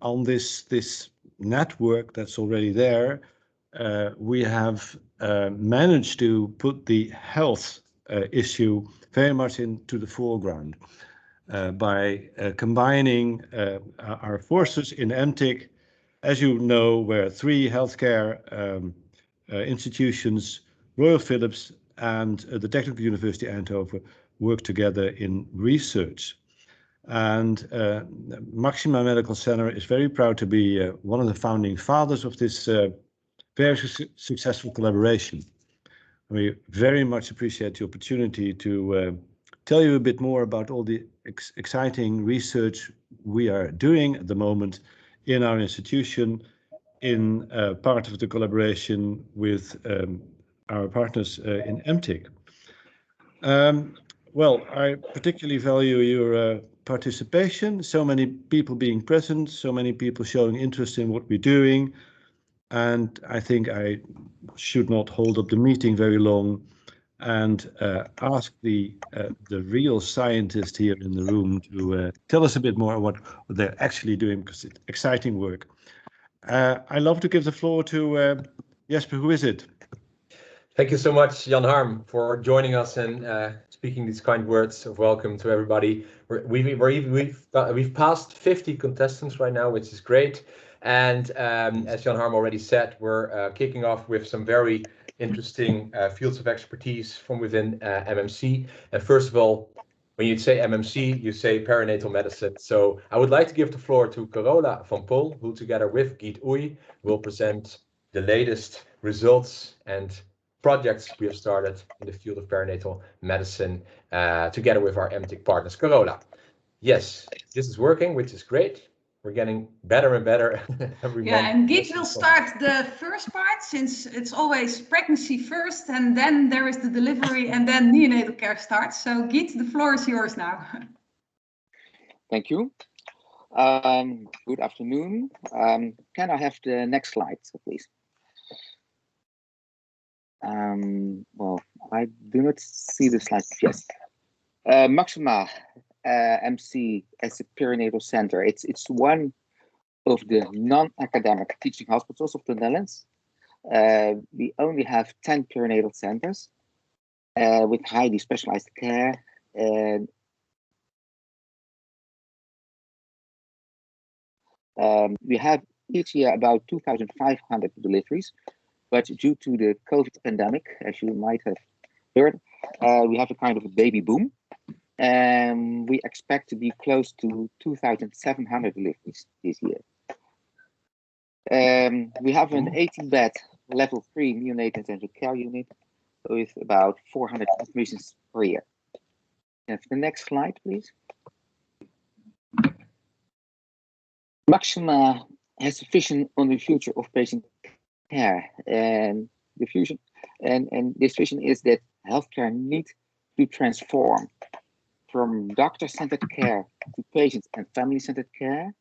on this network that's already there, we have managed to put the health issue very much into the foreground by combining our forces in MTIC. As you know, where 3 healthcare institutions, Royal Philips and the Technical University Eindhoven, work together in research. And Máxima Medical Center is very proud to be one of the founding fathers of this very successful collaboration. We very much appreciate the opportunity to tell you a bit more about all the exciting research we are doing at the moment in our institution, in part of the collaboration with our partners in MTIC. Well, I particularly value your participation, so many people being present, so many people showing interest in what we're doing. And I think I should not hold up the meeting very long and ask the real scientist here in the room to tell us a bit more what they're actually doing, because it's exciting work. I love to give the floor to Jesper. Who is it? Thank you so much, Jan Harm, for joining us and speaking these kind words of welcome to everybody. We've passed 50 contestants right now, which is great. And as Jan Harm already said, we're kicking off with some very interesting fields of expertise from within MMC. And first of all, when you say MMC, you say perinatal medicine. So I would like to give the floor to Carola van Pol, who together with Giet Oei will present the latest results and projects we have started in the field of perinatal medicine together with our MTIC partners. Carola, yes, this is working, which is great. We're getting better and better every month. Yeah, and Giet will start the first part, since it's always pregnancy first, and then there is the delivery, and then neonatal care starts. So Giet, the floor is yours now. Thank you. Good afternoon. Can I have the next slide, please? Well, I do not see the slide. Yes. Máxima MC as a perinatal center. It's one of the non-academic teaching hospitals of the Netherlands. We only have 10 perinatal centers with highly specialized care. And we have each year about 2,500 deliveries. But due to the COVID pandemic, as you might have heard, we have a kind of a baby boom. And we expect to be close to 2,700 deliveries this year. We have an 18-bed level 3 neonatal intensive care unit with about 400 admissions per year. And the next slide, please. Máxima has a vision on the future of patient care, and the fusion and this vision is that healthcare needs to transform from doctor-centered care to patient and family-centered care,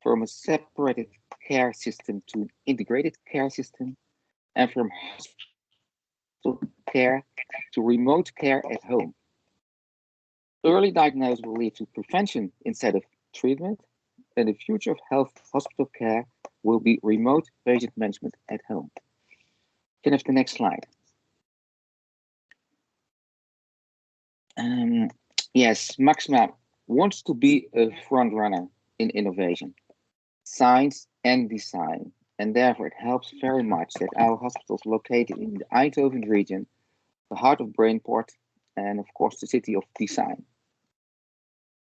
from a separated care system to an integrated care system, and from hospital care to remote care at home. Early diagnosis will lead to prevention instead of treatment, and the future of health hospital care will be remote patient management at home. Can I have the next slide? Yes, Máxima wants to be a front runner in innovation, science and design, and therefore it helps very much that our hospitals located in the Eindhoven region, the heart of Brainport, and of course the city of design.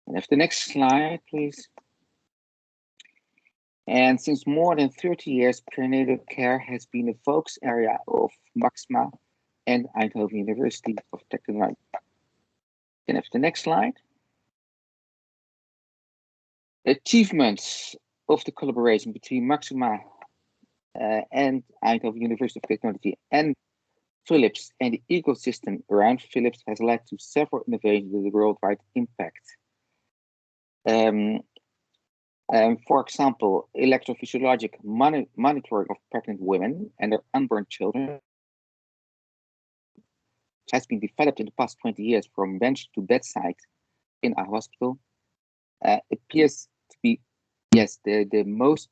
And have the next slide, please. And since more than 30 years, perinatal care has been a focus area of Máxima and Eindhoven University of Technology. Can I have the next slide? Achievements of the collaboration between Máxima and Eindhoven University of Technology and Philips and the ecosystem around Philips has led to several innovations with a worldwide impact. For example, electrophysiologic monitoring of pregnant women and their unborn children has been developed in the past 20 years from bench to bedside in our hospital. Appears to be Yes, the most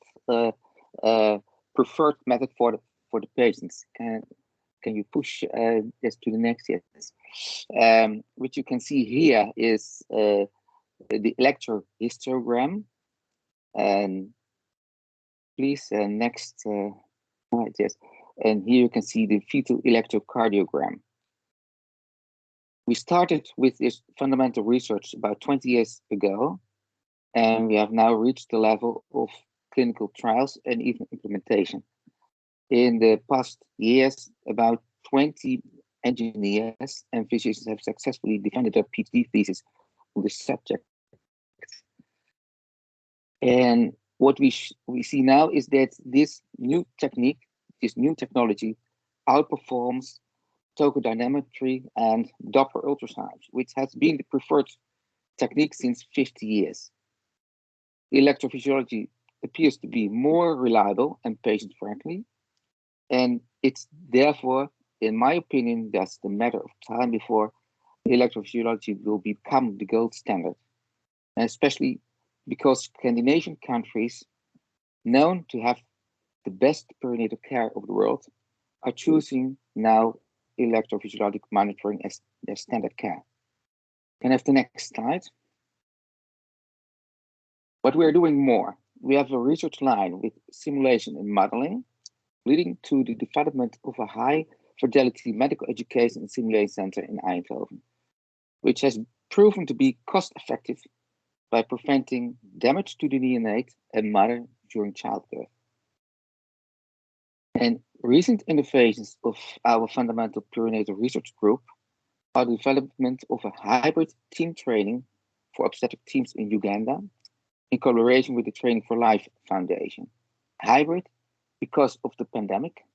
preferred method for the patients. Can you push this to the next? Yes. What you can see here is the electrohistogram. And please, next slide, yes. And here you can see the fetal electrocardiogram. We started with this fundamental research about 20 years ago, and we have now reached the level of clinical trials and even implementation. In the past years, about 20 engineers and physicians have successfully defended their PhD thesis on this subject. And what we see now is that this new technique, this new technology, outperforms tocodynamimetry and Doppler ultrasounds, which has been the preferred technique since 50 years. Electrophysiology appears to be more reliable and patient-friendly, and it's therefore, in my opinion, just a matter of time before electrophysiology will become the gold standard, and especially because Scandinavian countries, known to have the best perinatal care of the world, are choosing now electrophysiologic monitoring as their standard care. Can I have the next slide? But we are doing more. We have a research line with simulation and modeling, leading to the development of a high fidelity medical education and simulation center in Eindhoven, which has proven to be cost effective by preventing damage to the neonate and mother during childbirth. And recent innovations of our fundamental perinatal research group are the development of a hybrid team training for obstetric teams in Uganda in collaboration with the Training for Life Foundation. Hybrid because of the pandemic.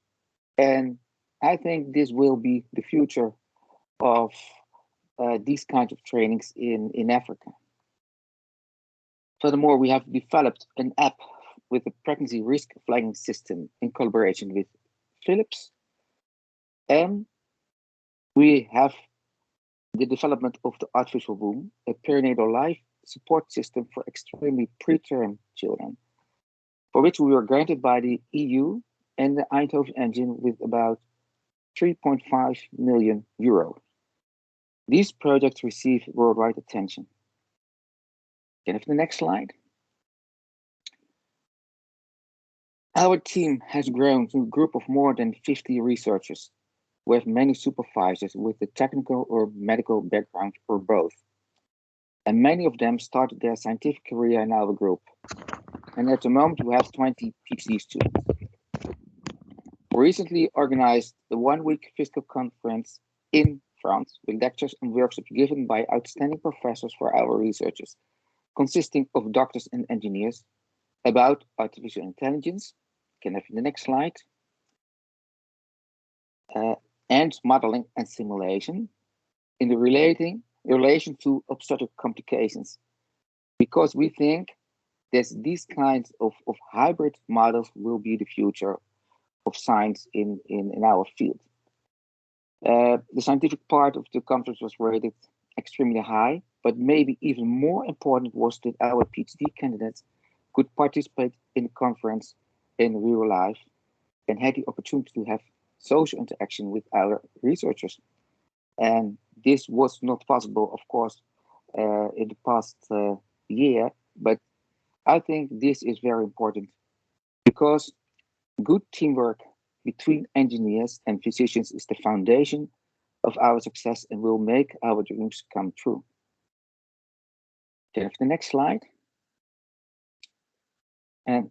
And I think this will be the future of these kinds of trainings in Africa. Furthermore, we have developed an app with a pregnancy risk flagging system in collaboration with Philips. And we have the development of the artificial womb, a perinatal life support system for extremely preterm children, for which we were granted by the EU and the Eindhoven engine with about 3.5 million euros. These projects receive worldwide attention. Can I have the next slide? Our team has grown to a group of more than 50 researchers, with many supervisors with a technical or medical background or both. And many of them started their scientific career in our group. And at the moment, we have 20 PhD students. We recently organized the one-week physical conference in France with lectures and workshops given by outstanding professors for our researchers, consisting of doctors and engineers, about artificial intelligence. Can I have the next slide? And modeling and simulation in the relation to obstetric complications, because we think that these kinds of hybrid models will be the future of science in our field. The scientific part of the conference was rated extremely high, but maybe even more important was that our PhD candidates could participate in the conference in real life and had the opportunity to have social interaction with our researchers. And this was not possible, of course, in the past year, but I think this is very important because good teamwork between engineers and physicians is the foundation of our success and will make our dreams come true. Can I have the next slide? And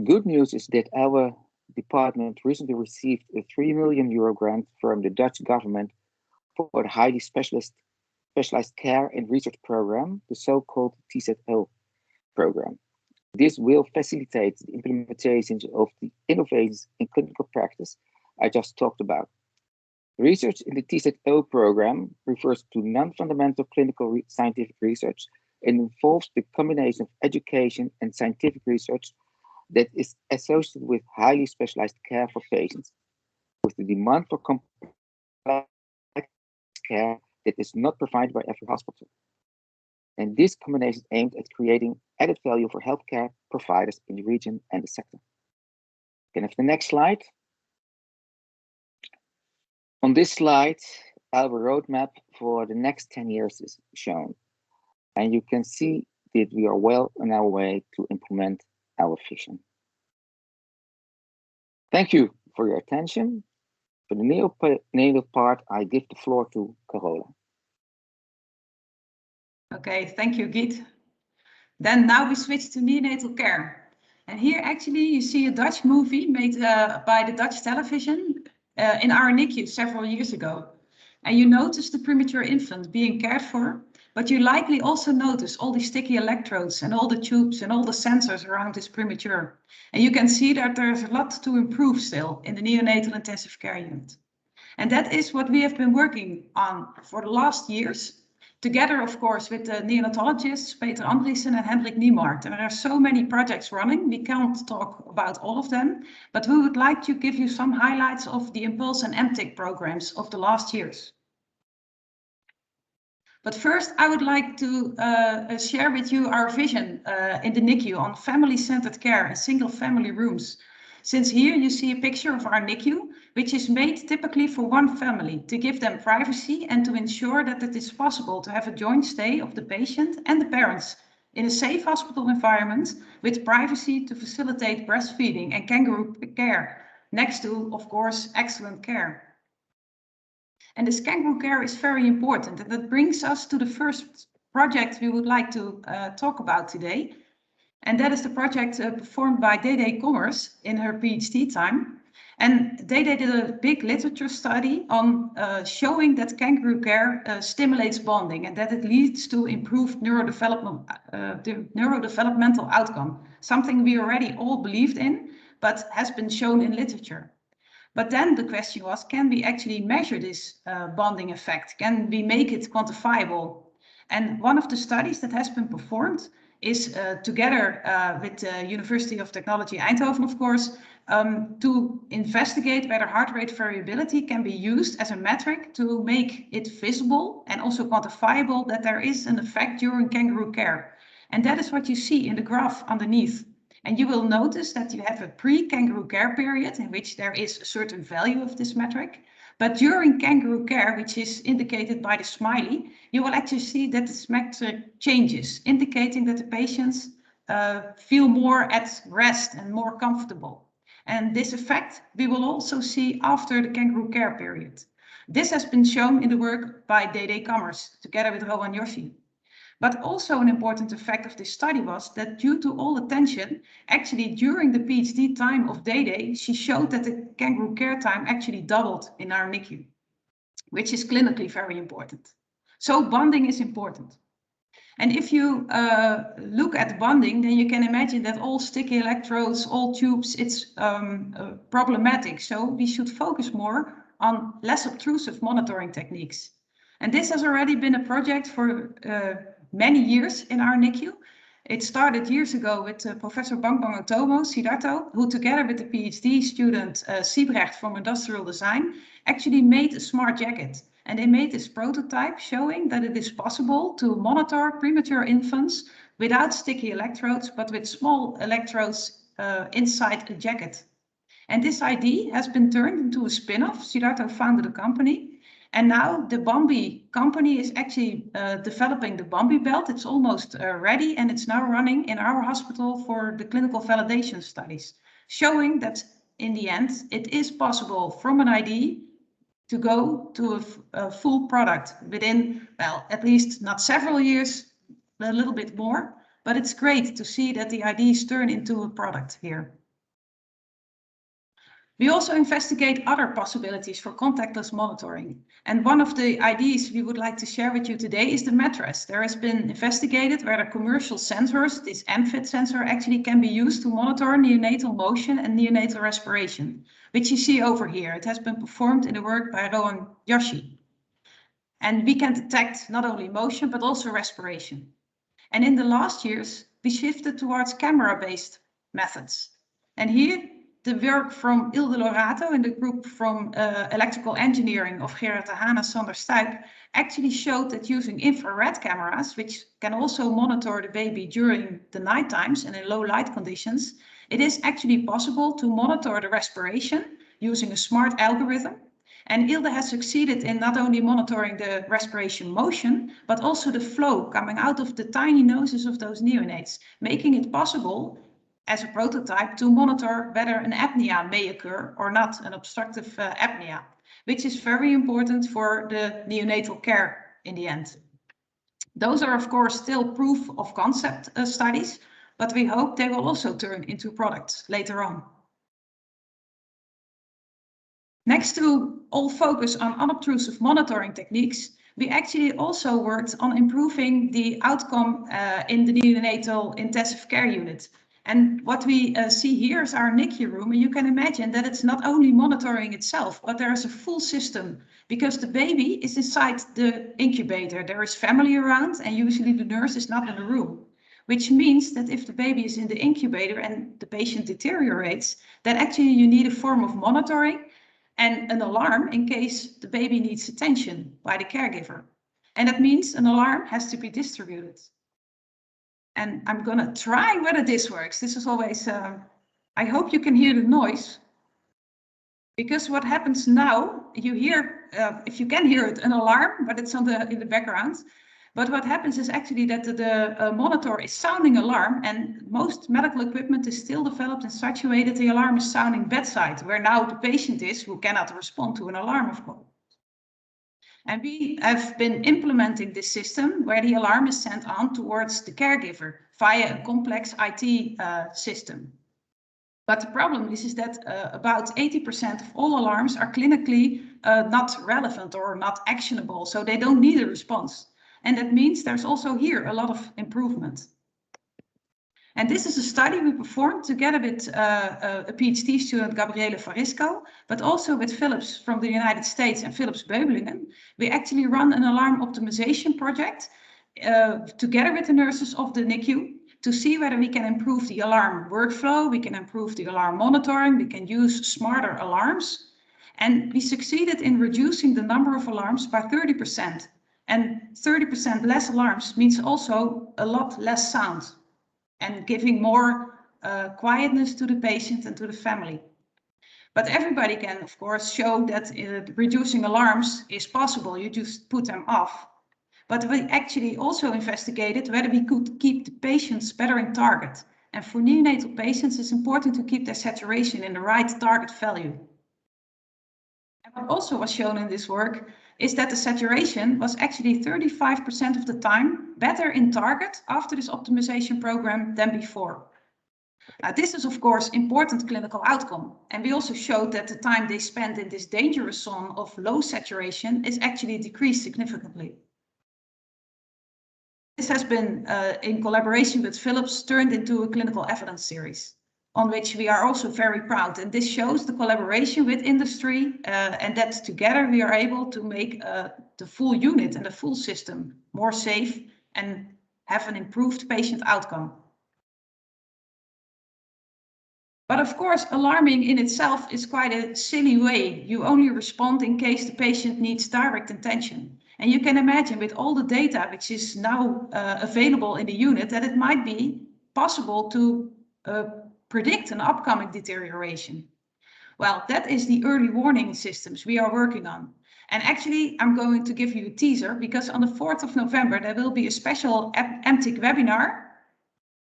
good news is that our department recently received a 3 million euro grant from the Dutch government for the highly specialized care and research program, the so-called TZO program. This will facilitate the implementation of the innovations in clinical practice I just talked about. Research in the TZO program refers to non-fundamental clinical scientific research and involves the combination of education and scientific research that is associated with highly specialized care for patients, with the demand for complex care that is not provided by every hospital. And this combination is aimed at creating added value for healthcare providers in the region and the sector. Can I have the next slide? On this slide, our roadmap for the next 10 years is shown. And you can see that we are well on our way to implement our vision. Thank you for your attention. For the neonatal part, I give the floor to Carola. Okay, thank you, Giet. Then now we switch to neonatal care. And here actually you see a Dutch movie made by the Dutch television in our NICU several years ago. And you notice the premature infant being cared for, but you likely also notice all these sticky electrodes and all the tubes and all the sensors around this premature. And you can see that there's a lot to improve still in the neonatal intensive care unit. And that is what we have been working on for the last years, together, of course, with the neonatologists, Peter Andriessen and Hendrik Niemart. And there are so many projects running, we can't talk about all of them, but we would like to give you some highlights of the Impulse and MTIC programs of the last years. But first, I would like to share with you our vision in the NICU on family-centered care and single family rooms. Since here you see a picture of our NICU, which is made typically for one family to give them privacy and to ensure that it is possible to have a joint stay of the patient and the parents in a safe hospital environment with privacy to facilitate breastfeeding and kangaroo care, next to, of course, excellent care. And this kangaroo care is very important, and that brings us to the first project we would like to talk about today. And that is the project performed by Dede Commerce in her PhD time. And Dede did a big literature study on showing that kangaroo care stimulates bonding and that it leads to improved neurodevelopmental outcome, something we already all believed in, but has been shown in literature. But then the question was, can we actually measure this bonding effect? Can we make it quantifiable? And one of the studies that has been performed is together with the University of Technology Eindhoven, of course, to investigate whether heart rate variability can be used as a metric to make it visible and also quantifiable that there is an effect during kangaroo care. And that is what you see in the graph underneath. And you will notice that you have a pre-kangaroo care period in which there is a certain value of this metric. But during kangaroo care, which is indicated by the smiley, you will actually see that this metric changes, indicating that the patients feel more at rest and more comfortable. And this effect we will also see after the kangaroo care period. This has been shown in the work by Dede Commerce, together with Rowan Yoshi. But also an important effect of this study was that due to all the tension, actually during the PhD time of Dede, she showed that the kangaroo care time actually doubled in our NICU, which is clinically very important. So bonding is important. And if you look at bonding, then you can imagine that all sticky electrodes, all tubes, it's problematic. So we should focus more on less obtrusive monitoring techniques. And this has already been a project for many years in our NICU. It started years ago with Professor Bangbang Otomo, Siddhartho, who together with the PhD student Siebrecht from Industrial Design actually made a smart jacket. And they made this prototype showing that it is possible to monitor premature infants without sticky electrodes, but with small electrodes inside a jacket. And this idea has been turned into a spin-off. Siddhartho founded a company. And now the Bambi company is actually developing the Bambi belt. It's almost ready and it's now running in our hospital for the clinical validation studies, showing that in the end, it is possible from an idea to go to a full product within, well, at least not several years, a little bit more, but it's great to see that the ideas turn into a product here. We also investigate other possibilities for contactless monitoring. And one of the ideas we would like to share with you today is the mattress. There has been investigated whether commercial sensors, this MFIT sensor, actually can be used to monitor neonatal motion and neonatal respiration, which you see over here. It has been performed in the work by Rowan Yoshi. And we can detect not only motion, but also respiration. And in the last years, we shifted towards camera-based methods. And here the work from Ilde Lorato and the group from electrical engineering of Gerard de Haan and Sander Stuik actually showed that using infrared cameras, which can also monitor the baby during the night times and in low light conditions, it is actually possible to monitor the respiration using a smart algorithm. And Ilde has succeeded in not only monitoring the respiration motion, but also the flow coming out of the tiny noses of those neonates, making it possible as a prototype to monitor whether an apnea may occur or not, an obstructive apnea, which is very important for the neonatal care in the end. Those are, of course, still proof of concept studies, but we hope they will also turn into products later on. Next to all focus on unobtrusive monitoring techniques, we actually also worked on improving the outcome in the neonatal intensive care unit. And what we see here is our NICU room, and you can imagine that it's not only monitoring itself, but there is a full system because the baby is inside the incubator. There is family around, and usually the nurse is not in the room, which means that if the baby is in the incubator and the patient deteriorates, then actually you need a form of monitoring and an alarm in case the baby needs attention by the caregiver. And that means an alarm has to be distributed. And I'm gonna try whether this works. This is always, I hope you can hear the noise. Because what happens now, you hear, if you can hear it, an alarm, but it's in the background. But what happens is actually that the monitor is sounding alarm, and most medical equipment is still developed in such a way that the alarm is sounding bedside, where now the patient is who cannot respond to an alarm, of course. And we have been implementing this system where the alarm is sent on towards the caregiver via a complex IT system. But the problem is that about 80% of all alarms are clinically not relevant or not actionable, so they don't need a response. And that means there's also here a lot of improvement. And this is a study we performed together with a PhD student, Gabriele Farisco, but also with Philips from the United States and Philips Beublingen. We actually run an alarm optimization project together with the nurses of the NICU to see whether we can improve the alarm workflow, we can improve the alarm monitoring, we can use smarter alarms. And we succeeded in reducing the number of alarms by 30%. And 30% less alarms means also a lot less sound and giving more quietness to the patient and to the family. But everybody can, of course, show that reducing alarms is possible. You just put them off. But we actually also investigated whether we could keep the patients better in target. And for neonatal patients, it's important to keep their saturation in the right target value. And what also was shown in this work is that the saturation was actually 35% of the time better in target after this optimization program than before. Now, this is, of course, important clinical outcome. And we also showed that the time they spend in this dangerous zone of low saturation is actually decreased significantly. This has been, in collaboration with Philips, turned into a clinical evidence series, on which we are also very proud. And this shows the collaboration with industry, and that together we are able to make the full unit and the full system more safe and have an improved patient outcome. But of course, alarming in itself is quite a silly way. You only respond in case the patient needs direct attention. And you can imagine with all the data which is now available in the unit that it might be possible to predict an upcoming deterioration. Well, that is the early warning systems we are working on. And actually, I'm going to give you a teaser because on the 4th of November, there will be a special eMTIC webinar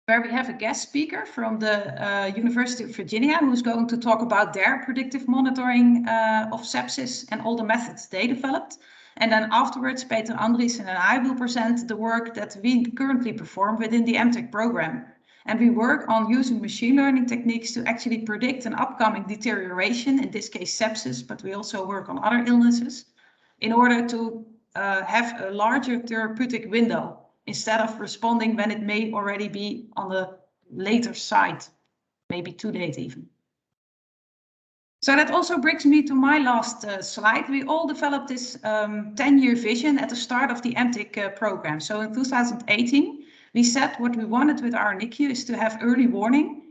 where we have a guest speaker from the University of Virginia who's going to talk about their predictive monitoring of sepsis and all the methods they developed. And then afterwards, Peter Andriessen and I will present the work that we currently perform within the MTIC program. And we work on using machine learning techniques to actually predict an upcoming deterioration, in this case sepsis, but we also work on other illnesses, in order to have a larger therapeutic window instead of responding when it may already be on the later side, maybe too late even. So that also brings me to my last slide. We all developed this 10-year vision at the start of the MTIC program. So in 2018, we said what we wanted with our NICU is to have early warning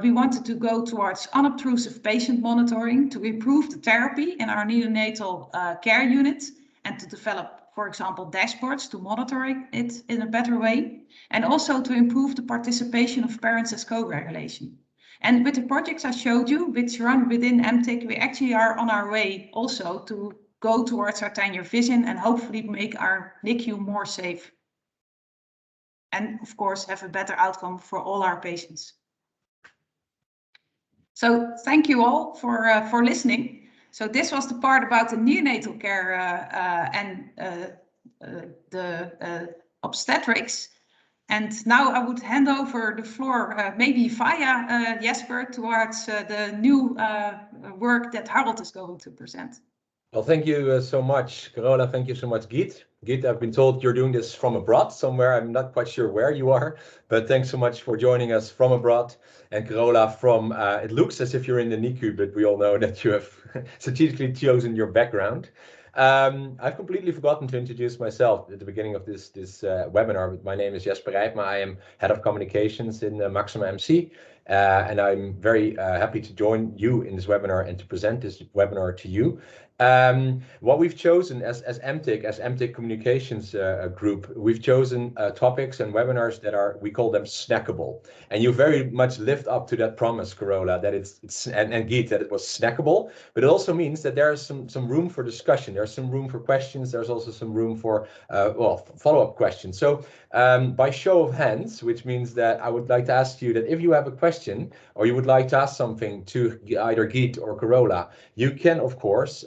we wanted to go towards unobtrusive patient monitoring to improve the therapy in our neonatal care units and to develop, for example, dashboards to monitor it in a better way, and also to improve the participation of parents as co-regulation. And with the projects I showed you, which run within MTIC, we actually are on our way also to go towards our 10-year vision and hopefully make our NICU more safe. And of course, have a better outcome for all our patients. So thank you all for listening. So this was the part about the neonatal care and the obstetrics. And now I would hand over the floor, maybe via Jesper, towards the new work that Harold is going to present. Well, thank you so much, Carola. Thank you so much, Geet. Geet, I've been told you're doing this from abroad somewhere. I'm not quite sure where you are, but thanks so much for joining us from abroad. And Carola from, it looks as if you're in the NICU, but we all know that you have strategically chosen your background. I've completely forgotten to introduce myself at the beginning of this webinar, but my name is Jesper Rijpma. I am Head of Communications in Máxima MC. And I'm very happy to join you in this webinar and to present this webinar to you. What we've chosen as MTIC Communications Group, we've chosen topics and webinars that are, we call them snackable. And you very much lived up to that promise, Carola, that and Geet, that it was snackable, but it also means that there is some room for discussion. There's some room for questions. There's also some room for, follow-up questions. So by show of hands, which means that I would like to ask you that if you have a question or you would like to ask something to either Geet or Carola, you can, of course,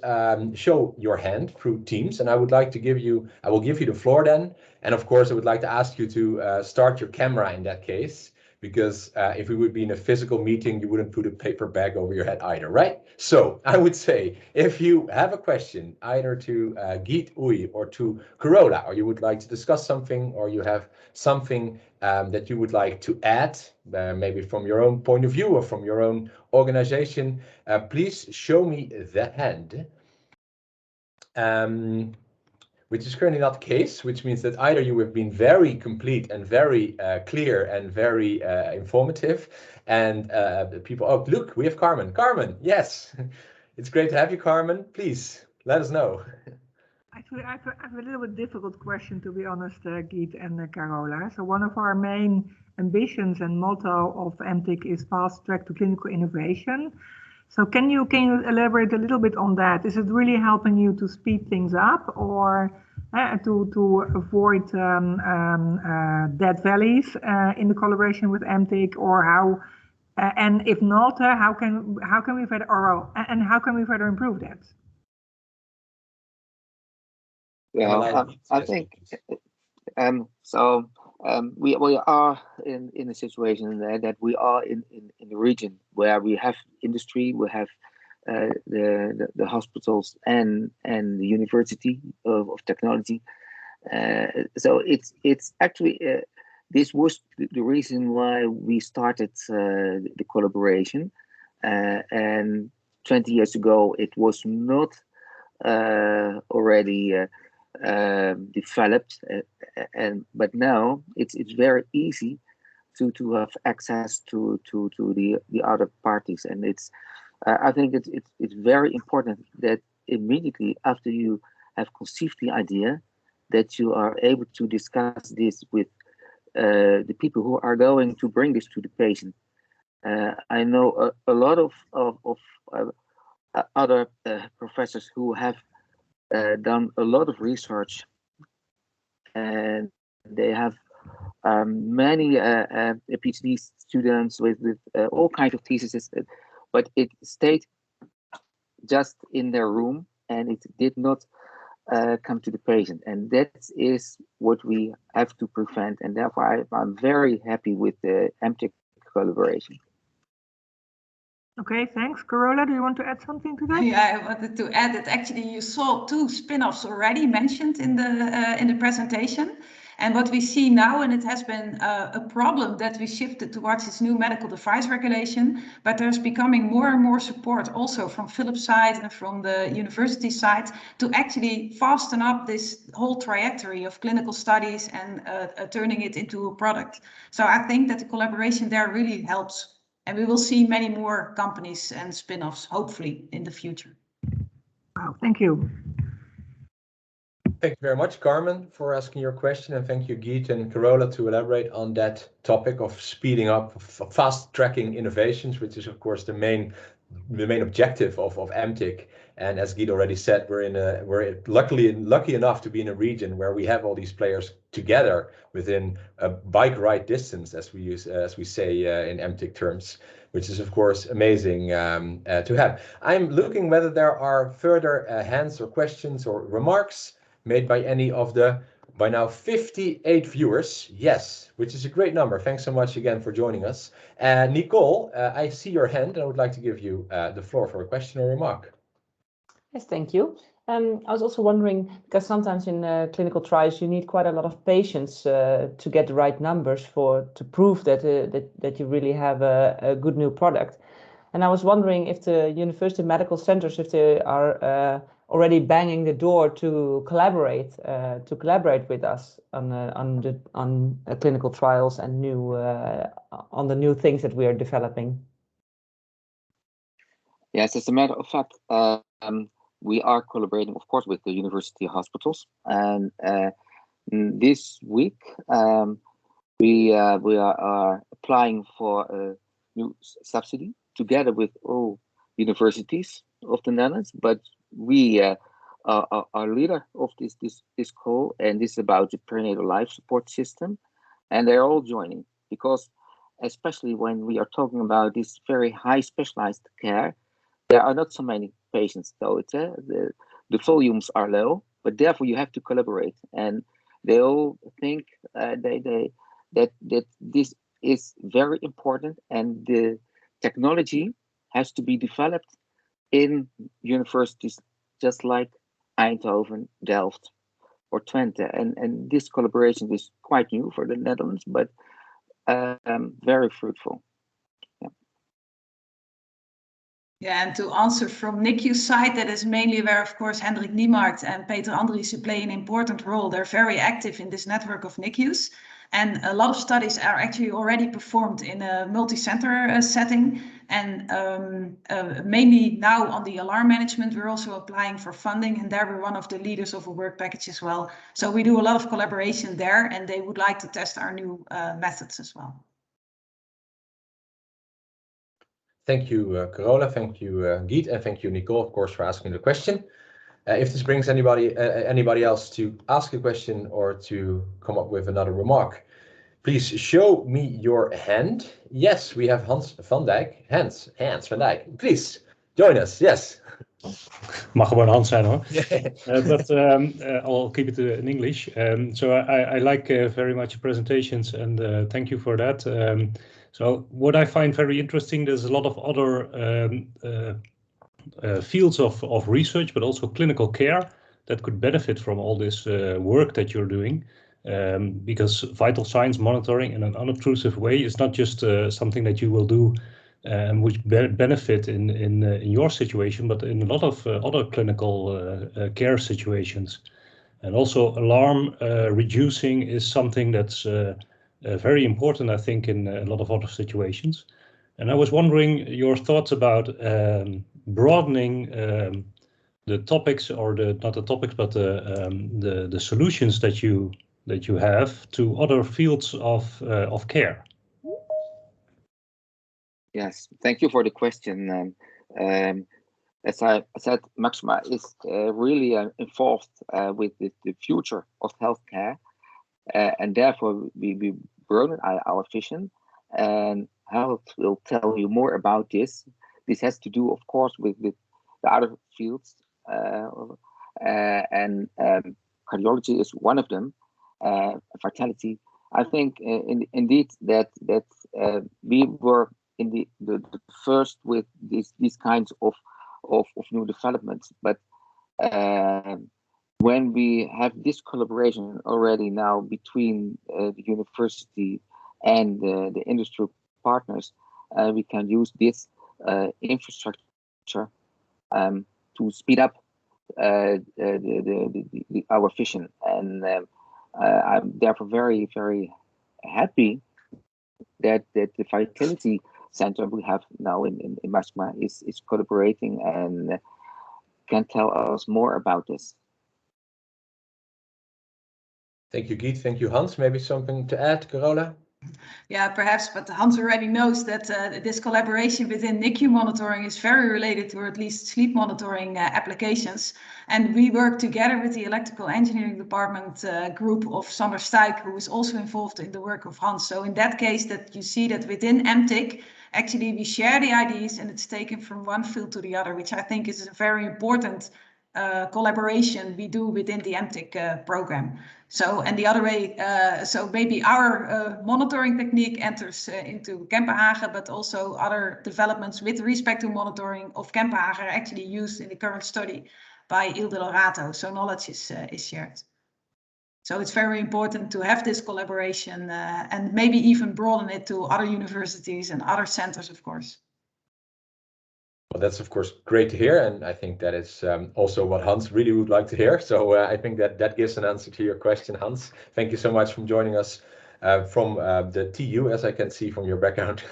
show your hand through Teams, and I will give you the floor then. And of course, I would like to ask you to start your camera in that case, because if we would be in a physical meeting, you wouldn't put a paper bag over your head either, right? So I would say, if you have a question either to Geet, Uy, or to Carola, or you would like to discuss something, or you have something that you would like to add, maybe from your own point of view or from your own organization, please show me the hand. Which is currently not the case, which means that either you have been very complete and very clear and very informative, and people, oh, look, we have Carmen. Carmen, yes, it's great to have you, Carmen. Please, let us know. Actually, I have a little bit difficult question, to be honest, Geet and Carola. So one of our main ambitions and motto of MTIC is fast track to clinical innovation. So can you elaborate a little bit on that? Is it really helping you to speed things up, or to avoid dead valleys in the collaboration with MTIC, or how? And if not, how can we further improve that? Well, I think we are in a situation that we are in the region where we have industry, we have the hospitals and the University of Technology. So it's actually this was the reason why we started the collaboration. And 20 years ago, it was not already developed, but now it's very easy to have access to the other parties, and it's I think it's very important that immediately after you have conceived the idea, that you are able to discuss this with the people who are going to bring this to the patient. I know a lot of other professors who have done a lot of research, and they have many PhD students with all kinds of theses, but it stayed just in their room and it did not come to the patient, and that is what we have to prevent, and therefore I'm very happy with the MTIC collaboration. Okay, thanks. Carola, do you want to add something to that? Yeah, I wanted to add that actually you saw 2 spin-offs already mentioned in the presentation. And what we see now, and it has been a problem that we shifted towards this new medical device regulation, but there's becoming more and more support also from Philips' side and from the university side to actually fasten up this whole trajectory of clinical studies and turning it into a product. So I think that the collaboration there really helps. And we will see many more companies and spin-offs, hopefully, in the future. Wow, thank you. Thank you very much, Carmen, for asking your question, and thank you, Geet and Carola, to elaborate on that topic of speeding up, fast-tracking innovations, which is, of course, the main objective of MTIC. And as Geet already said, we're lucky enough to be in a region where we have all these players together within a bike ride distance, as we say in MTIC terms, which is, of course, amazing to have. I'm looking whether there are further hands or questions or remarks made by any of the, by now, 58 viewers. Yes, which is a great number. Thanks so much again for joining us. Nicole, I see your hand, and I would like to give you the floor for a question or remark. Yes, thank you. I was also wondering, because sometimes in clinical trials you need quite a lot of patients to get the right numbers to prove that that you really have a good new product. And I was wondering if the university medical centers, if they are already banging the door to collaborate with us on clinical trials and on the new things that we are developing. Yes, as a matter of fact, we are collaborating, of course, with the university hospitals, and this week we are applying for a new subsidy together with all universities of the Netherlands. But we are leader of this call, and this is about the perinatal life support system, and they're all joining, because especially when we are talking about this very high specialized care, there are not so many patients, though the volumes are low, but therefore you have to collaborate, and they all think that this is very important, and the technology has to be developed in universities just like Eindhoven, Delft, or Twente, and this collaboration is quite new for the Netherlands, but very fruitful. Yeah, and to answer from NICU's side, that is mainly where, of course, Hendrik Niemarkt and Peter Andriessen play an important role. They're very active in this network of NICUs, and a lot of studies are actually already performed in a multi-center setting. And mainly now on the alarm management, we're also applying for funding, and there we're one of the leaders of a work package as well. So we do a lot of collaboration there, and they would like to test our new methods as well. Thank you, Carola. Thank you, Geet, and thank you, Nicole, of course, for asking the question. If this brings anybody else to ask a question or to come up with another remark, please show me your hand. Yes, we have Hans van Dijk. Hans van Dijk, please join us. Yes. Mag gewoon Hans zijn hoor. But I'll keep it in English. So I like very much your presentations, and thank you for that. So what I find very interesting, there's a lot of other fields of research, but also clinical care that could benefit from all this work that you're doing. Because vital signs monitoring in an unobtrusive way is not just something that you will do which benefit in your situation, but in a lot of other clinical care situations. And also alarm reducing is something that's very important, I think, in a lot of other situations. And I was wondering your thoughts about broadening the topics, or not the topics, but the solutions that you have to other fields of care. Yes, thank you for the question. As I said, Máxima is really involved with the future of healthcare, and therefore we broaden our vision. And Harold will tell you more about this. This has to do, of course, with the other fields, and cardiology is one of them. Fertility. I think indeed that we were in the first with these kinds of new developments, but when we have this collaboration already now between the university and the industry partners, we can use this infrastructure to speed up our vision, and I'm therefore very, very happy that the fertility center we have now in Máxima is collaborating and can tell us more about this. Thank you, Geet. Thank you, Hans. Maybe something to add, Carola? Yeah, perhaps, but Hans already knows that this collaboration within NICU monitoring is very related to at least sleep monitoring applications. And we work together with the electrical engineering department group of Sander-Stuyck, who is also involved in the work of Hans. So in that case, that you see that within MTIC, actually we share the ideas and it's taken from one field to the other, which I think is a very important collaboration we do within the MTIC program. So, and the other way, so maybe our monitoring technique enters into Kempenhagen, but also other developments with respect to monitoring of Kempenhagen are actually used in the current study by Il Delorato. So knowledge is shared. So it's very important to have this collaboration and maybe even broaden it to other universities and other centers, of course. Well, that's of course great to hear, and I think that is also what Hans really would like to hear. So I think that gives an answer to your question, Hans. Thank you so much for joining us from the TU, as I can see from your background.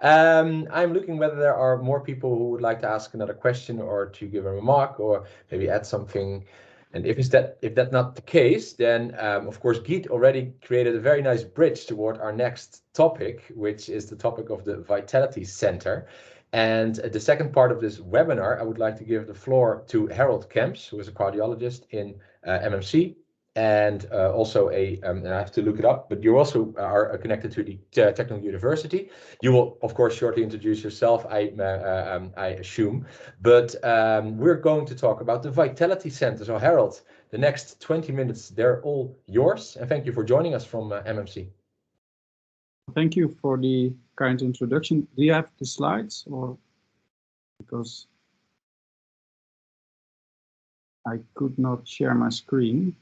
I'm looking whether there are more people who would like to ask another question or to give a remark or maybe add something. And if that's not the case, then of course Geet already created a very nice bridge toward our next topic, which is the topic of the Vitality Center. And the second part of this webinar, I would like to give the floor to Harold Kemps, who is a cardiologist in MMC, and also and I have to look it up, but you also are connected to the Technical University. You will, of course, shortly introduce yourself, I assume, but we're going to talk about the Vitality Center. So Harold, the next 20 minutes, they're all yours, and thank you for joining us from MMC. Thank you for the kind introduction. Do you have the slides, or because I could not share my screen?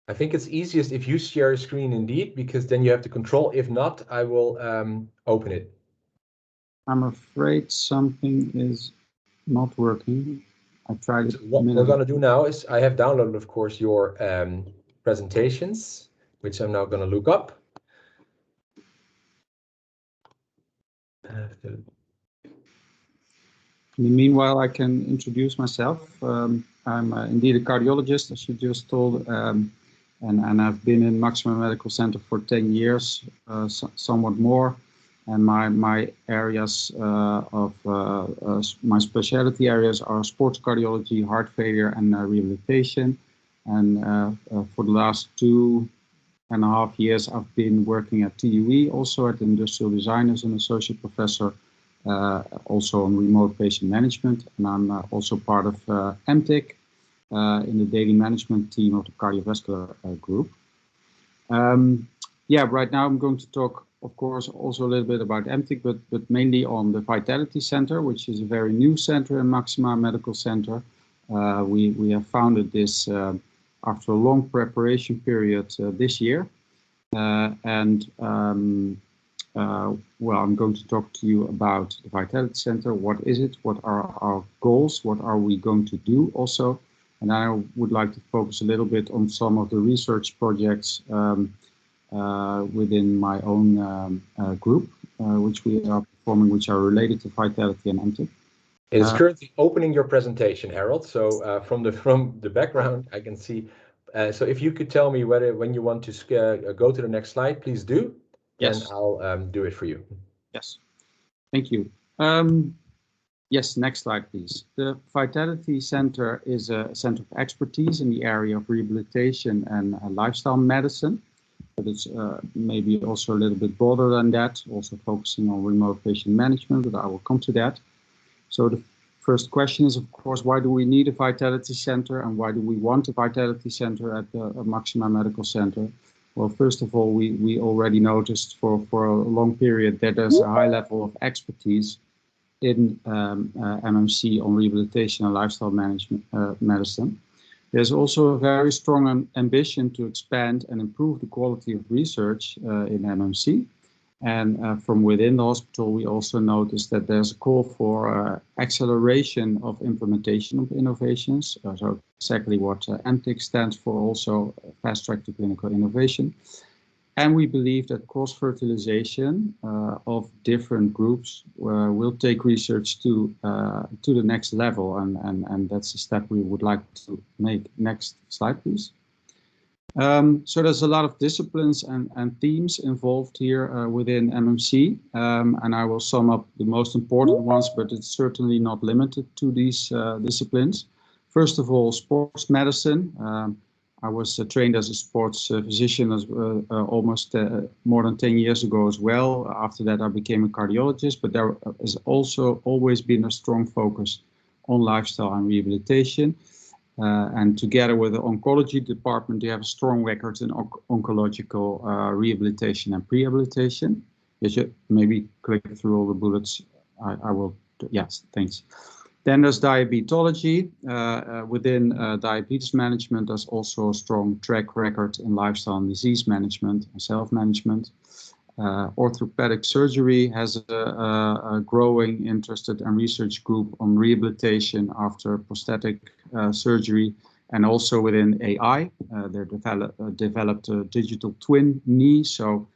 I think it's easiest if you share your screen indeed, because then you have the control. If not, I will open it. I'm afraid something is not working. I tried it. So what we're going to do now is I have downloaded, of course, your presentations, which I'm now going to look up. In the meanwhile, I can introduce myself. I'm indeed a cardiologist, as you just told, and I've been in Máxima Medical Center for 10 years, somewhat more. And my areas my specialty areas are sports cardiology, heart failure, and rehabilitation. And for the last 2.5 years, I've been working at TUE, also at Industrial Design as an associate professor, also on remote patient management. And I'm also part of MTIC in the daily management team of the cardiovascular group. Yeah, right now I'm going to talk, of course, also a little bit about MTIC, but mainly on the Vitality Center, which is a very new center in Máxima Medical Center. We have founded this after a long preparation period this year. Well, I'm going to talk to you about the Vitality Center. What is it? What are our goals? What are we going to do also? And I would like to focus a little bit on some of the research projects within my own group, which we are performing, which are related to Vitality and MTIC. It is currently opening your presentation, Harold. So from the background, I can see. So if you could tell me when you want to go to the next slide, please do. Yes. And I'll do it for you. Yes. Thank you. Yes, next slide, please. The Vitality Center is a center of expertise in the area of rehabilitation and lifestyle medicine. But it's maybe also a little bit broader than that, also focusing on remote patient management, but I will come to that. So the first question is, of course, why do we need a Vitality Center and why do we want a Vitality Center at the Máxima Medical Center? Well, first of all, we already noticed for a long period that there's a high level of expertise in MMC on rehabilitation and lifestyle management medicine. There's also a very strong ambition to expand and improve the quality of research in MMC. And from within the hospital, we also noticed that there's a call for acceleration of implementation of innovations. So exactly what MTIC stands for, also fast track to clinical innovation. And we believe that cross-fertilization of different groups will take research to the next level, and that's a step we would like to make. Next slide, please. So there's a lot of disciplines and themes involved here within MMC, and I will sum up the most important ones, but it's certainly not limited to these disciplines. First of all, sports medicine. I was trained as a sports physician almost more than 10 years ago as well. After that, I became a cardiologist, but there has also always been a strong focus on lifestyle and rehabilitation. And together with the oncology department, they have a strong record in oncological rehabilitation and prehabilitation. You should maybe click through all the bullets. I will, yes, thanks. Then there's diabetology. Within diabetes management, there's also a strong track record in lifestyle and disease management and self-management. Orthopedic surgery has a growing interested and research group on rehabilitation after prosthetic surgery, and also within AI, they developed a digital twin knee, so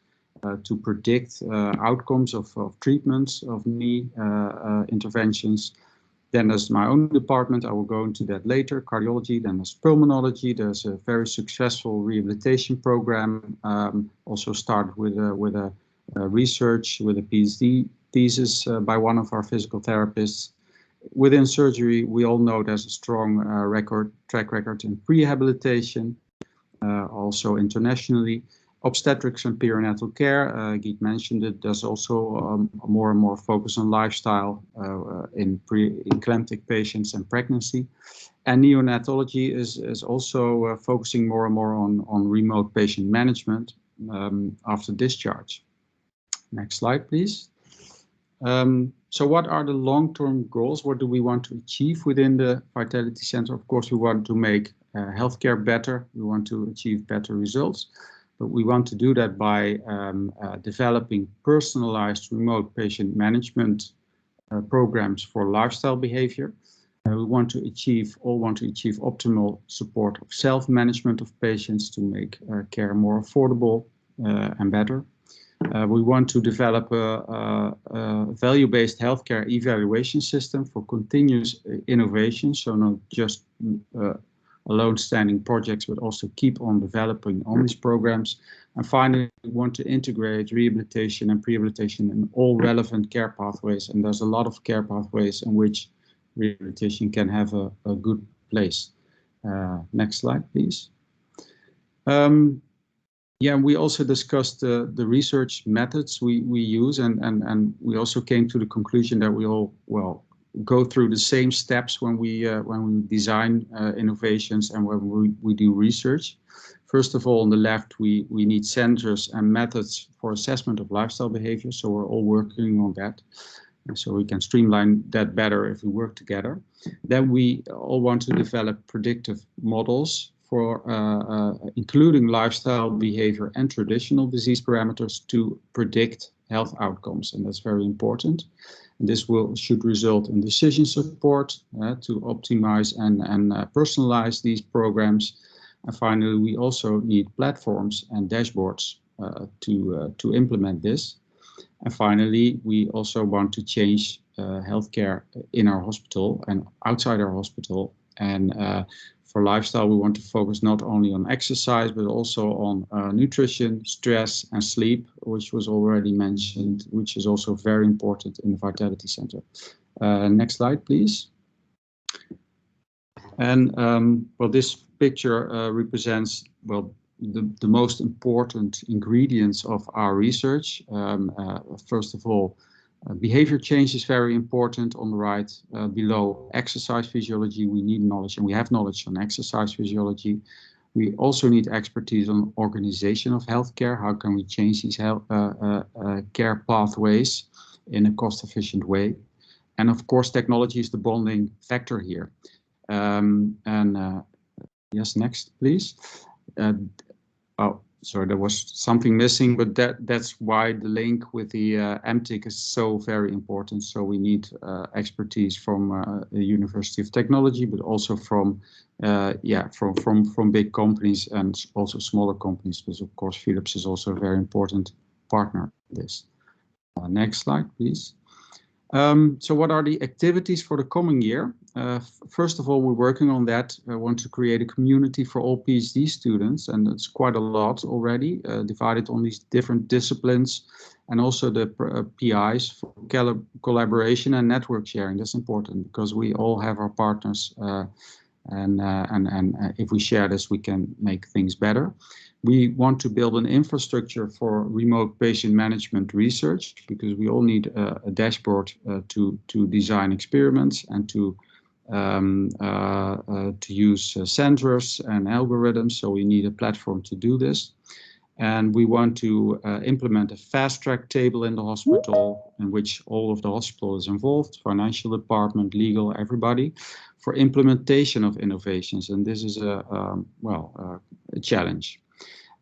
to predict outcomes of treatments of knee interventions. Then there's my own department, I will go into that later, cardiology. Then there's pulmonology. There's a very successful rehabilitation program, also started with a research with a PhD thesis by one of our physical therapists. Within surgery, we all know there's a strong track record in prehabilitation, also internationally. Obstetrics and perinatal care, Geet mentioned it, there's also more and more focus on lifestyle in pre-eclamptic patients and pregnancy. And neonatology is also focusing more and more on remote patient management after discharge. Next slide, please. So what are the long-term goals? What do we want to achieve within the Vitality Center? Of course, we want to make healthcare better. We want to achieve better results. But we want to do that by developing personalized remote patient management programs for lifestyle behavior. We all want to achieve optimal support of self-management of patients to make care more affordable and better. We want to develop a value-based healthcare evaluation system for continuous innovation, so not just alone standing projects, but also keep on developing on these programs. And finally, we want to integrate rehabilitation and prehabilitation in all relevant care pathways. And there's a lot of care pathways in which rehabilitation can have a good place. Next slide, please. Yeah, we also discussed the research methods we use, and we also came to the conclusion that we all, go through the same steps when we design innovations and when we do research. First of all, on the left, we need centers and methods for assessment of lifestyle behavior. So we're all working on that. And so we can streamline that better if we work together. Then we all want to develop predictive models for including lifestyle behavior and traditional disease parameters to predict health outcomes. And that's very important. And this should result in decision support to optimize and personalize these programs. And finally, we also need platforms and dashboards to implement this. And finally, we also want to change healthcare in our hospital and outside our hospital. And for lifestyle, we want to focus not only on exercise, but also on nutrition, stress, and sleep, which was already mentioned, which is also very important in the Vitality Center. Next slide, please. And this picture represents, the most important ingredients of our research. First of all, behavior change is very important on the right. Below exercise physiology, we need knowledge, and we have knowledge on exercise physiology. We also need expertise on organization of healthcare. How can we change these care pathways in a cost-efficient way? And of course, technology is the bonding factor here. Yes, next, please. So there was something missing, but that's why the link with the MTIC is so very important. So we need expertise from the University of Technology, but also from big companies and also smaller companies, because of course Philips is also a very important partner in this. Next slide, please. So what are the activities for the coming year? First of all, we're working on that. I want to create a community for all PhD students, and it's quite a lot already, divided on these different disciplines, and also the PIs for collaboration and network sharing. That's important because we all have our partners, and if we share this, we can make things better. We want to build an infrastructure for remote patient management research, because we all need a dashboard to design experiments and to use sensors and algorithms. So we need a platform to do this. And we want to implement a fast track table in the hospital, in which all of the hospital is involved, financial department, legal, everybody, for implementation of innovations. And this is a challenge.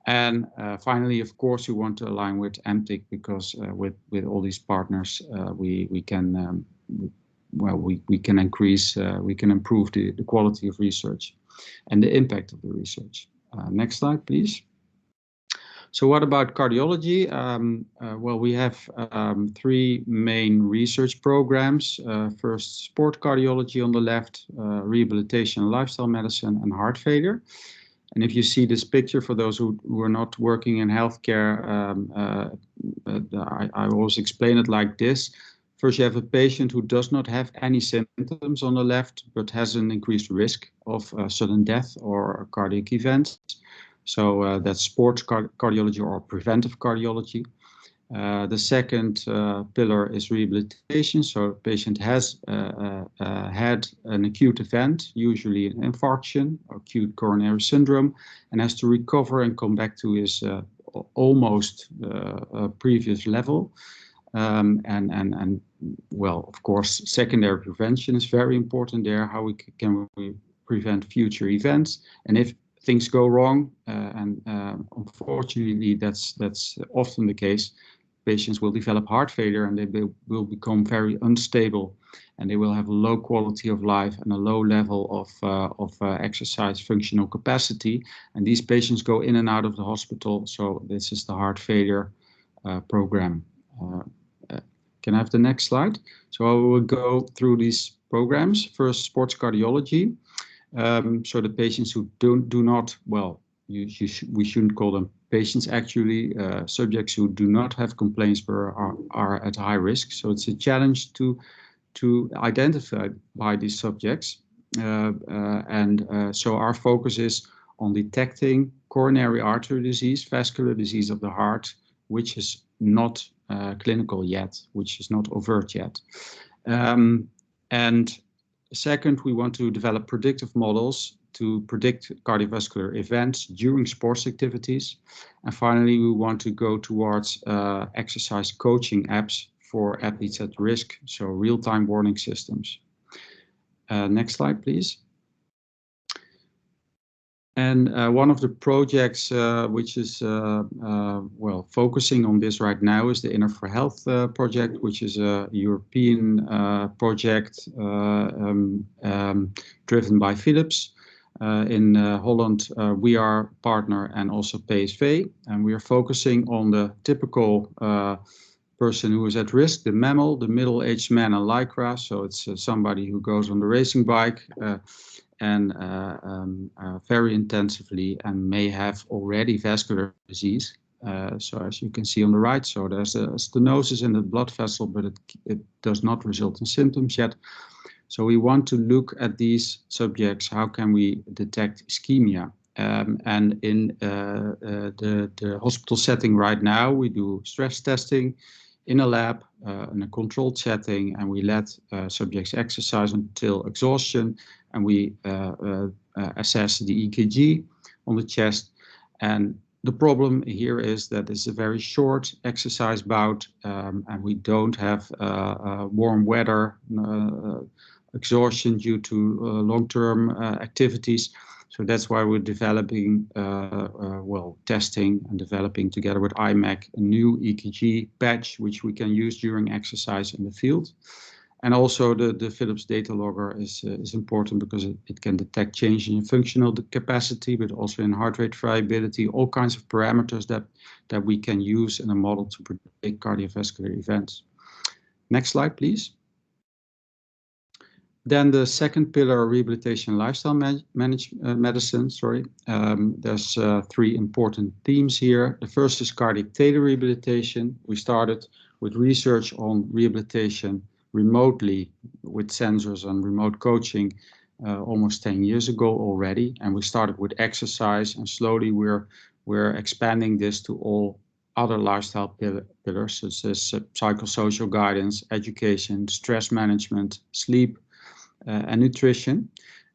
And finally, of course, we want to align with MTIC, because with all these partners, we can increase, we can improve the quality of research and the impact of the research. Next slide, please. So what about cardiology? Well, we have 3 main research programs. First, sport cardiology on the left, rehabilitation and lifestyle medicine, and heart failure. And if you see this picture, for those who are not working in healthcare, I always explain it like this. First, you have a patient who does not have any symptoms on the left, but has an increased risk of sudden death or cardiac events. So that's sports cardiology or preventive cardiology. The second pillar is rehabilitation. So the patient has had an acute event, usually an infarction, acute coronary syndrome, and has to recover and come back to his almost previous level. And well, of course, secondary prevention is very important there. How can we prevent future events? And if things go wrong, and unfortunately that's often the case, patients will develop heart failure, and they will become very unstable, and they will have a low quality of life and a low level of exercise functional capacity. And these patients go in and out of the hospital. So this is the heart failure program. Can I have the next slide? So I will go through these programs. First, sports cardiology. So the patients who do not, well, we shouldn't call them patients, actually, subjects who do not have complaints but are at high risk. So it's a challenge to identify by these subjects. So our focus is on detecting coronary artery disease, vascular disease of the heart, which is not clinical yet, which is not overt yet. And second, we want to develop predictive models to predict cardiovascular events during sports activities. And finally, we want to go towards exercise coaching apps for athletes at risk, so real-time warning systems. Next slide, please. And one of the projects which is well, focusing on this right now is the Inner for Health project, which is a European project driven by Philips. In Holland, we are partner and also PSV, and we are focusing on the typical person who is at risk, the mammal, the middle-aged man in lycra. So it's somebody who goes on the racing bike and very intensively and may have already vascular disease. So as you can see on the right, so there's a stenosis in the blood vessel, but it does not result in symptoms yet. So we want to look at these subjects. How can we detect ischemia? And in the hospital setting right now, we do stress testing in a lab, in a controlled setting, and we let subjects exercise until exhaustion, and we assess the EKG on the chest. And the problem here is that it's a very short exercise bout, and we don't have warm weather, exhaustion due to long-term activities. So that's why we're developing, testing and developing together with eMTIC a new EKG patch, which we can use during exercise in the field. And also the Philips data logger is important because it can detect change in functional capacity, but also in heart rate variability, all kinds of parameters that we can use in a model to predict cardiovascular events. Next slide, please. Then the second pillar, rehabilitation lifestyle medicine. There's three important themes here. The first is cardiac tailor rehabilitation. We started with research on rehabilitation remotely with sensors and remote coaching almost 10 years ago already. And we started with exercise, and slowly we're expanding this to all other lifestyle pillars, such as psychosocial guidance, education, stress management, sleep, and nutrition.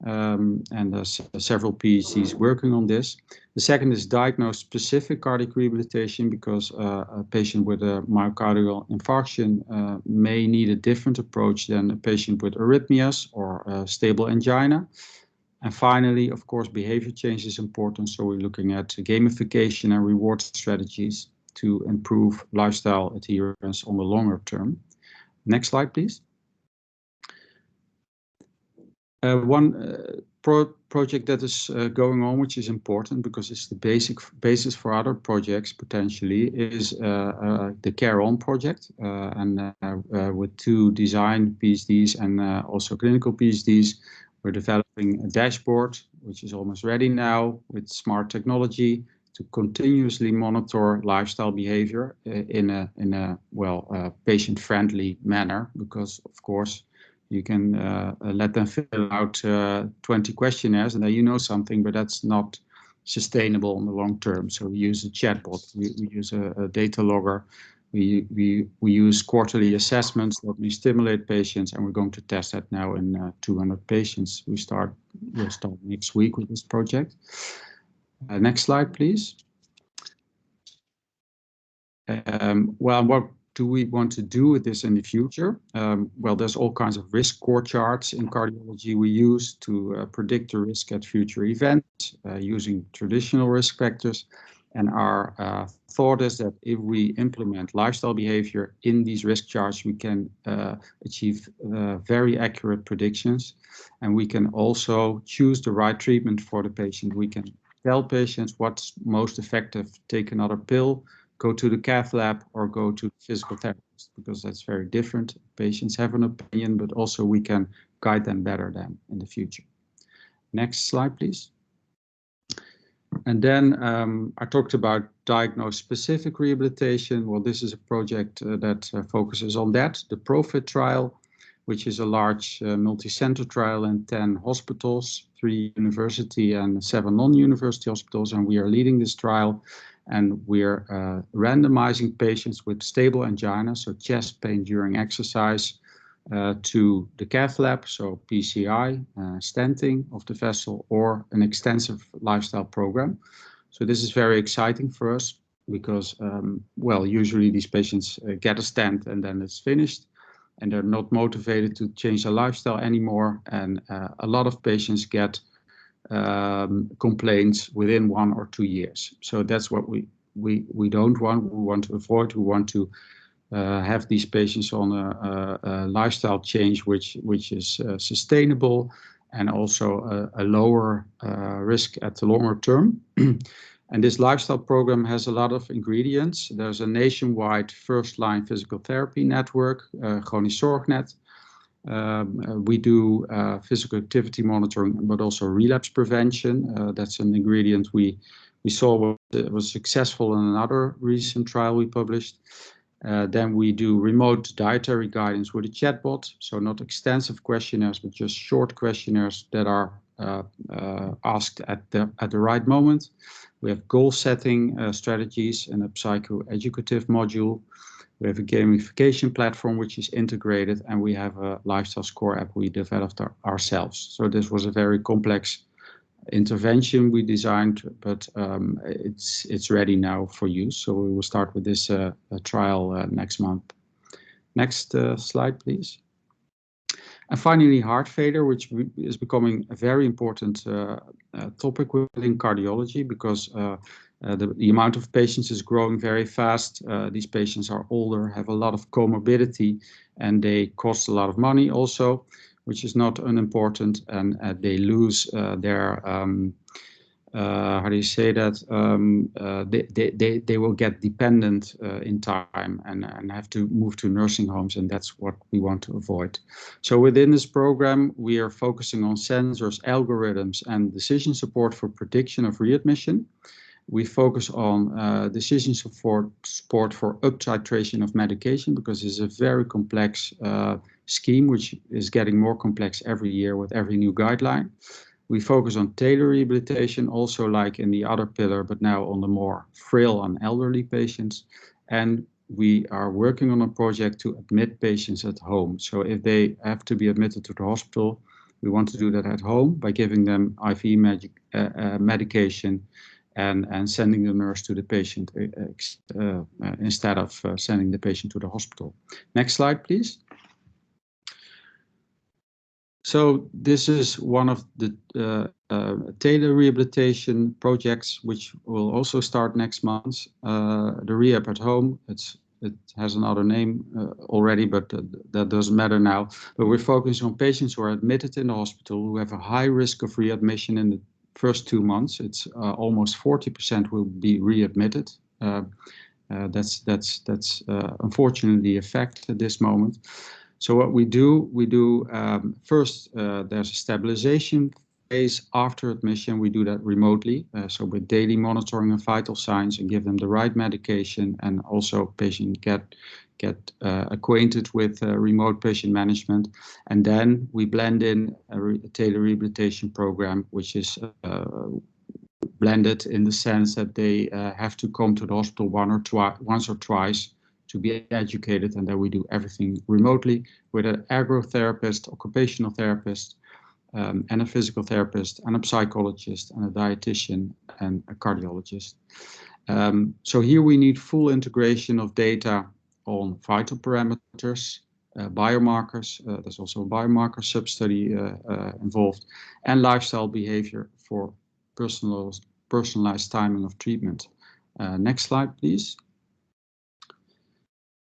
And there's several PhDs working on this. The second is diagnosis-specific cardiac rehabilitation, because a patient with a myocardial infarction may need a different approach than a patient with arrhythmias or stable angina. And finally, of course, behavior change is important. So we're looking at gamification and reward strategies to improve lifestyle adherence on the longer term. Next slide, please. One project that is going on, which is important because it's the basis for other projects potentially, is the Care On project, with 2 design PhDs and also clinical PhDs. We're developing a dashboard, which is almost ready now, with smart technology to continuously monitor lifestyle behavior in a patient-friendly manner, because of course you can let them fill out 20 questionnaires and then you know something, but that's not sustainable in the long term. So we use a chatbot, we use a data logger, we use quarterly assessments that we stimulate patients, and we're going to test that now in 200 patients. We'll start next week with this project. Next slide, please. What do we want to do with this in the future? There's all kinds of risk score charts in cardiology we use to predict the risk at future events using traditional risk factors. And our thought is that if we implement lifestyle behavior in these risk charts, we can achieve very accurate predictions, and we can also choose the right treatment for the patient. We can tell patients what's most effective: take another pill, go to the cath lab, or go to the physical therapist, because that's very different. Patients have an opinion, but also we can guide them better than in the future. Next slide, please. And then I talked about diagnosis-specific rehabilitation. Well, this is a project that focuses on that. The PROFIT trial, which is a large multi-center trial in 10 hospitals, 3 university and 7 non-university hospitals, and we are leading this trial. And we're randomizing patients with stable angina, so chest pain during exercise, to the cath lab, so PCI, stenting of the vessel, or an extensive lifestyle program. So this is very exciting for us because, usually these patients get a stent and then it's finished, and they're not motivated to change their lifestyle anymore. And a lot of patients get complaints within 1 or 2 years. So that's what we don't want. We want to avoid. We want to have these patients on a lifestyle change which is sustainable, and also a lower risk at the longer term. And this lifestyle program has a lot of ingredients. There's a nationwide first-line physical therapy network, Chronisch Zorgnet. We do physical activity monitoring, but also relapse prevention. That's an ingredient we saw was successful in another recent trial we published. Then we do remote dietary guidance with a chatbot, so not extensive questionnaires, but just short questionnaires that are asked at the right moment. We have goal-setting strategies and a psychoeducative module. We have a gamification platform which is integrated, and we have a lifestyle score app we developed ourselves. So this was a very complex intervention we designed, but it's ready now for use. So we will start with this trial next month. Next slide, please. And finally, heart failure, which is becoming a very important topic within cardiology, because the amount of patients is growing very fast. These patients are older, have a lot of comorbidity, and they cost a lot of money also, which is not unimportant, and they lose their how do you say that? They will get dependent in time and have to move to nursing homes, and that's what we want to avoid. So within this program, we are focusing on sensors, algorithms, and decision support for prediction of readmission. We focus on decision support for up titration of medication, because it's a very complex scheme, which is getting more complex every year with every new guideline. We focus on tailor rehabilitation, also like in the other pillar, but now on the more frail and elderly patients. And we are working on a project to admit patients at home. So if they have to be admitted to the hospital, we want to do that at home by giving them IV medication and sending the nurse to the patient instead of sending the patient to the hospital. Next slide, please. So this is one of the tailor rehabilitation projects, which will also start next month. The rehab at home, it has another name already, but that doesn't matter now. But we're focusing on patients who are admitted in the hospital who have a high risk of readmission in the first 2 months. It's almost 40% will be readmitted. That's unfortunately a fact at this moment. So what we do first, there's a stabilization phase after admission. We do that remotely, so with daily monitoring of vital signs and give them the right medication, and also patient get acquainted with remote patient management. And then we blend in a tailor rehabilitation program, which is blended in the sense that they have to come to the hospital once or twice to be educated, and then we do everything remotely with an agrotherapist, occupational therapist, and a physical therapist, and a psychologist, and a dietitian, and a cardiologist. So here we need full integration of data on vital parameters, biomarkers, there's also a biomarker sub-study involved, and lifestyle behavior for personalized timing of treatment. Next slide, please.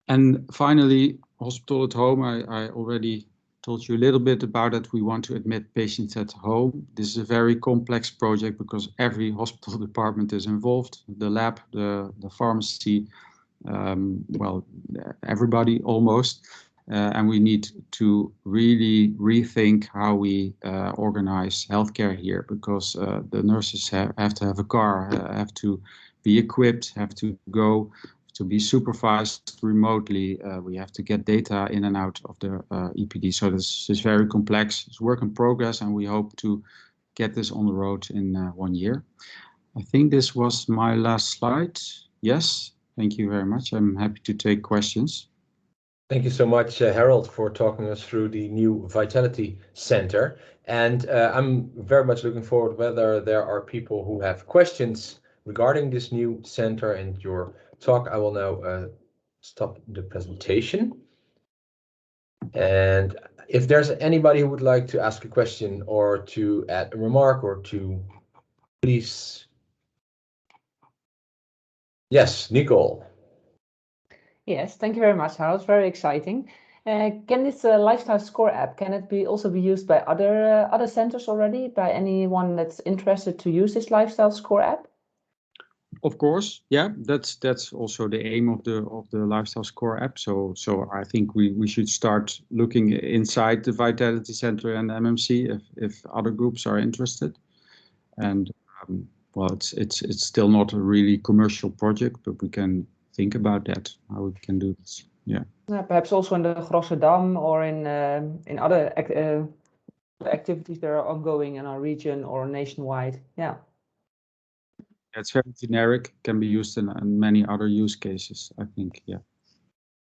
And finally, hospital at home, I already told you a little bit about it. We want to admit patients at home. This is a very complex project because every hospital department is involved, the lab, the pharmacy, well, everybody almost. And we need to really rethink how we organize healthcare here, because the nurses have to have a car, have to be equipped, have to go to be supervised remotely. We have to get data in and out of the EPD. So this is very complex. It's work in progress, and we hope to get this on the road in 1 year. I think this was my last slide. Yes, thank you very much. I'm happy to take questions. Thank you so much, Harold, for talking us through the new Vitality Center. And I'm very much looking forward whether there are people who have questions regarding this new center and your talk. I will now stop the presentation. And if there's anybody who would like to ask a question or to add a remark or to, please. Yes, Nicole. Yes, thank you very much, Harold. It's very exciting. Can this lifestyle score app, can it also be used by other centers already, by anyone that's interested to use this lifestyle score app? Of course, yeah, that's also the aim of the lifestyle score app. So I think we should start looking inside the Vitality Center and MMC if other groups are interested. And well, it's still not a really commercial project, but we can think about that, how we can do this. Yeah. Perhaps also in the Rotterdam or in other activities that are ongoing in our region or nationwide. Yeah. It's very generic, can be used in many other use cases, I think, yeah.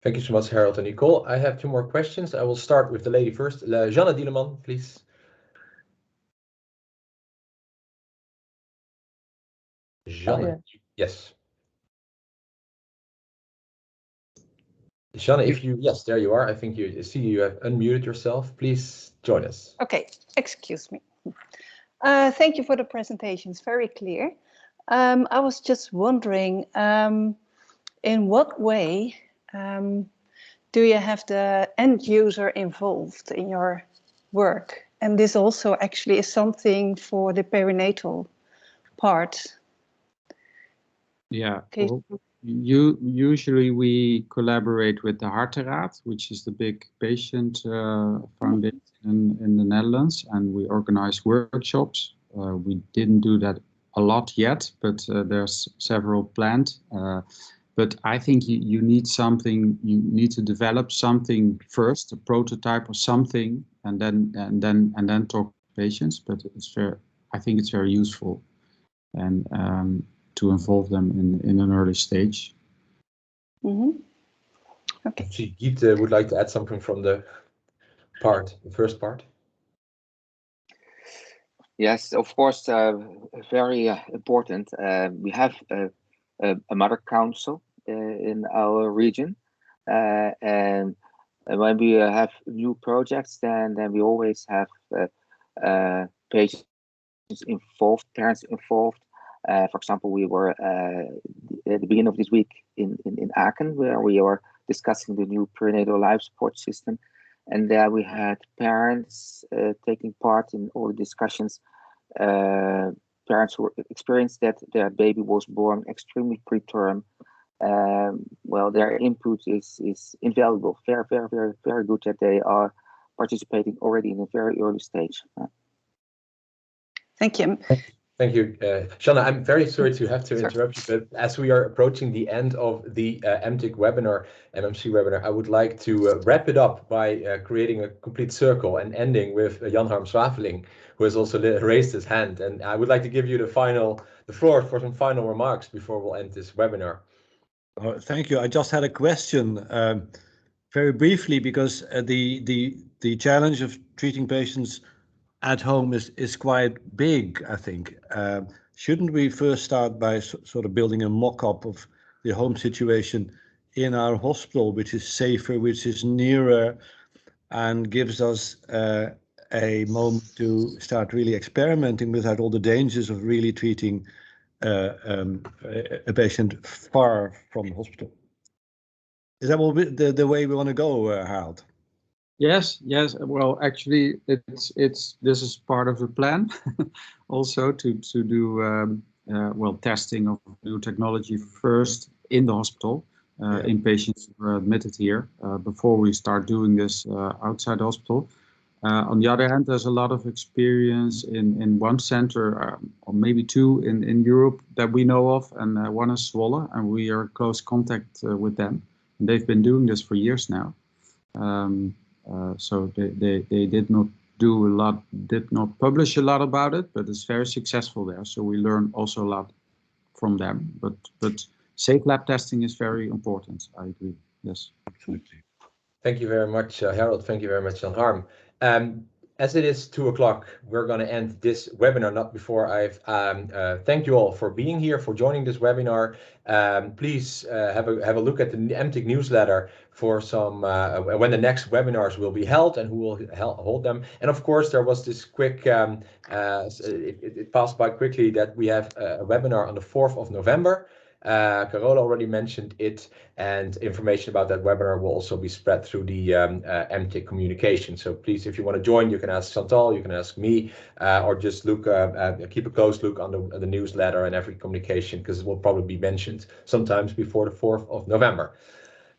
Thank you so much, Harold and Nicole. I have 2 more questions. I will start with the lady first. Jeanne Dieleman, please. Jeanne, yes. Shanna, if you, yes, there you are. I think you see you have unmuted yourself. Please join us. Okay, excuse me. Thank you for the presentation. It's very clear. I was just wondering, in what way do you have the end user involved in your work? And this also actually is something for the perinatal part. Yeah. Okay. Well, usually we collaborate with the Harteraad, which is the big patient foundation in the Netherlands, and we organize workshops. We didn't do that a lot yet, but there's several planned. But I think you need something. You need to develop something first, a prototype or something, and then talk to patients. But I think it's very useful, and to involve them in an early stage. Mm-hmm. Okay. Geet would like to add something from the first part. Yes, of course, very important. We have a mother council in our region, and when we have new projects, then we always have patients involved, parents involved. For example, we were at the beginning of this week in Aachen, where we were discussing the new perinatal life support system. And there we had parents taking part in all the discussions. Parents who experienced that their baby was born extremely preterm. Well, their input is invaluable. Very, very, very, very good that they are participating already in a very early stage. Thank you. Thank you, Shanna. I'm very sorry to have to interrupt you, but as we are approaching the end of the MTIC webinar, MMC webinar, I would like to wrap it up by creating a complete circle and ending with Jan Harm Swaveling, who has also raised his hand. And I would like to give you the floor for some final remarks before we'll end this webinar. Thank you. I just had a question, very briefly, because the challenge of treating patients at home is quite big, I think. Shouldn't we first start by sort of building a mock-up of the home situation in our hospital, which is safer, which is nearer, and gives us a moment to start really experimenting without all the dangers of really treating a patient far from the hospital? Is that the way we want to go, Harold? Yes. Well, actually, this is part of the plan, also to do testing of new technology first in the hospital, in patients who are admitted here, before we start doing this outside the hospital. On the other hand, there's a lot of experience in one center, or maybe two in Europe that we know of, and one is Zwolle, and we are in close contact with them. And they've been doing this for years now. So they did not do a lot, did not publish a lot about it, but it's very successful there. So we learn also a lot from them. But safe lab testing is very important. I agree. Yes, absolutely. Thank you very much, Harold. Thank you very much, Jan Harm. As it is 2 o'clock, we're going to end this webinar, not before I've thanked you all for being here, for joining this webinar. Please have a look at the MTIC newsletter for some when the next webinars will be held and who will hold them. And of course, there was this quick, it passed by quickly that we have a webinar on the 4th of November. Carola already mentioned it, and information about that webinar will also be spread through the MTIC communication. So please, if you want to join, you can ask Chantal, you can ask me, or just look, keep a close look on the newsletter and every communication, because it will probably be mentioned sometimes before the 4th of November.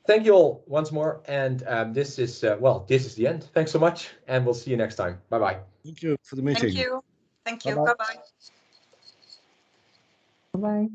Thank you all once more, and this is the end. Thanks so much, and we'll see you next time. Bye-bye. Thank you for the meeting. Thank you. Thank you. Bye-bye. Bye-bye. Bye-bye.